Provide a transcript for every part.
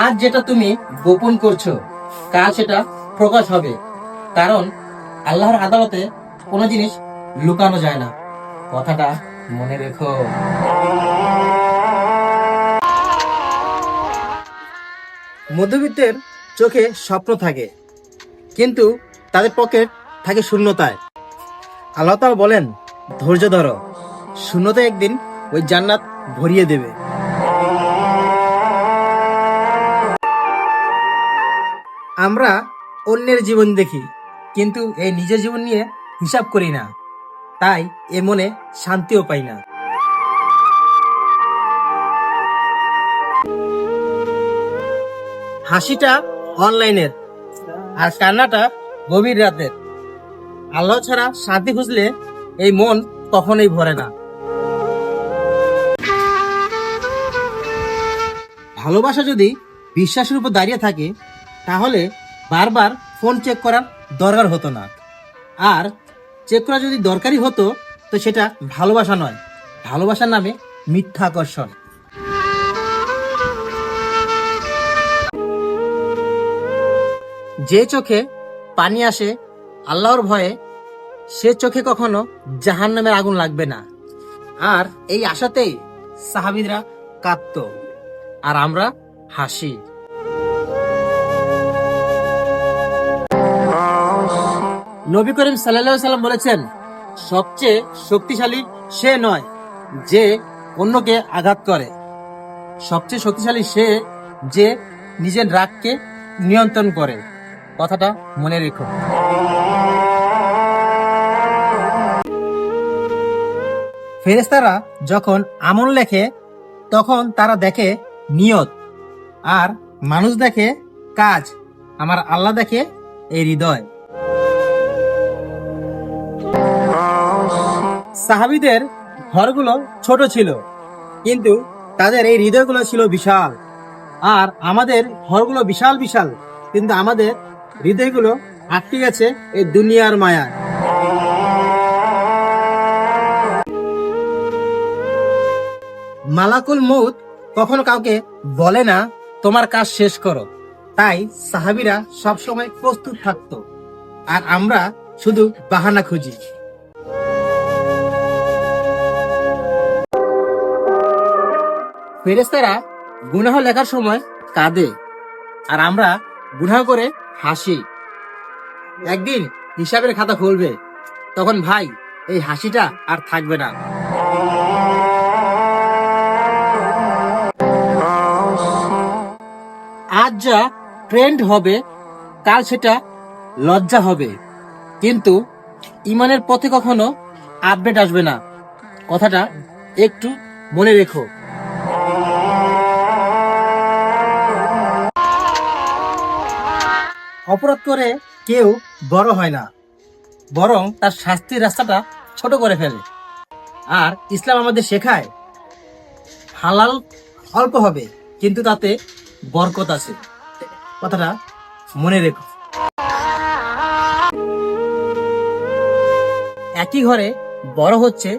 আজ যেটা তুমি গোপন করছো কাল সেটা প্রকাশ হবে, কারণ আল্লাহর আদালতে কোনো জিনিস লুকানো যায় না। কথাটা মনে রেখো। মধ্যবিত্তের চোখে স্বপ্ন থাকে, কিন্তু তাদের পকেট থাকে শূন্যতায়। আল্লাহ তাআলা বলেন, ধৈর্য ধরো, শূন্যতা একদিন ওই জান্নাত ভরিয়ে দেবে। আমরা অন্যের জীবন দেখি, কিন্তু এই নিজের জীবন নিয়ে হিসাব করি না, তাই এ মনে শান্তিও পাই না। হাসিটা অনলাইনের, আর কান্নাটা গভীর রাতের। আল্লাহ ছাড়া শান্তি খুঁজলে এই মন কখনোই ভরে না। ভালোবাসা যদি বিশ্বাসের উপর দাঁড়িয়ে থাকে, তাহলে বারবার ফোন চেক করার দরকার হতো না। আর চেক করা যদি দরকারি হতো, তো সেটা ভালোবাসা নয়, ভালোবাসার নামে মিথ্যা আকর্ষণ। যে চোখে পানি আসে আল্লাহর ভয়ে, সে চোখে কখনো জাহান্নামের আগুন লাগবে না। আর এই আশাতেই সাহাবীরা কাঁদতো, আর আমরা হাসি। নবী করিম সাল্লাল্লাহু আলাইহি সাল্লাম বলেছেন, সবচেয়ে শক্তিশালী সে নয় যে অন্যকে আঘাত করে, সবচেয়ে শক্তিশালী সে যে নিজের রাগকে নিয়ন্ত্রণ করে। কথাটা মনে রেখো। ফেরেশতারা যখন আমল লেখে, তখন তারা দেখে নিয়ত, আর মানুষ দেখে কাজ, আমার আল্লাহ দেখে এই হৃদয়। সাহাবীদের ঘরগুলো ছোট ছিল, কিন্তু তাদের এই হৃদয়গুলো ছিল বিশাল। আর আমাদের ঘরগুলো বিশাল বিশাল, কিন্তু আমাদের হৃদয়গুলো আটকে গেছে এই দুনিয়ার মায়ায়। মালাকুল মউত কখনো কাউকে বলে না তোমার কাজ শেষ করো, তাই সাহাবীরা সবসময় প্রস্তুত থাকতো, আর আমরা শুধু বাহানা খুঁজি। ফেরেশতারা গুনাহ লেখার সময় কাঁদে, আর আমরা গুনাহ করে হাসি। একদিন হিসাবের খাতা খুলবে, তখন ভাই এই হাসিটা আর থাকবে না। আজ যা ট্রেন্ড হবে, কাল সেটা লজ্জা হবে, কিন্তু ইমানের পথে কখনো আপডেট আসবে না। কথাটা একটু মনে রেখো। অপরাধ করে কেউ বড় হয় না, বরং তার শাস্তির রাস্তাটা ছোট করে ফেলে। আর ইসলাম আমাদের শেখায়, হালাল অল্প হবে, কিন্তু তাতে বরকত আছে। কথাটা মনে রেখো। একই ঘরে বড় হচ্ছে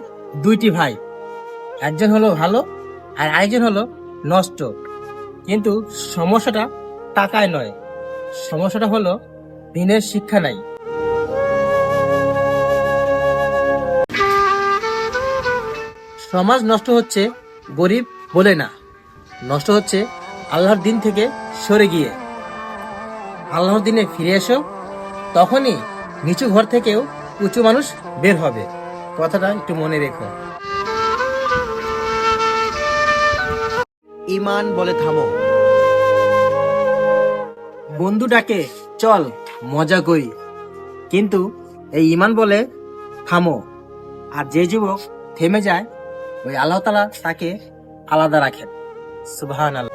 দুইটি ভাই, একজন হলো ভালো আর আরেকজন হলো নষ্ট, কিন্তু সমস্যাটা টাকায় নয়, সমস্যাটা হলো দিনের শিক্ষা নাই। সমাজ নষ্ট হচ্ছে গরিব বলে না, নষ্ট হচ্ছে আল্লাহর দিন থেকে সরে গিয়ে। আল্লাহর দিনে ফিরে এসো, তখনই নিচু ঘর থেকেও উঁচু মানুষ বের হবে। কথাটা একটু মনে রেখো। ইমান বলে থামো, বন্ধু ডাকে চল মজা করি, কিন্তু এই ইমান বলে থামো। আর যে যুবক থেমে যায়, ওই আল্লাহ তাআলা তাকে আলাদা রাখেন। সুবহানাল্লাহ।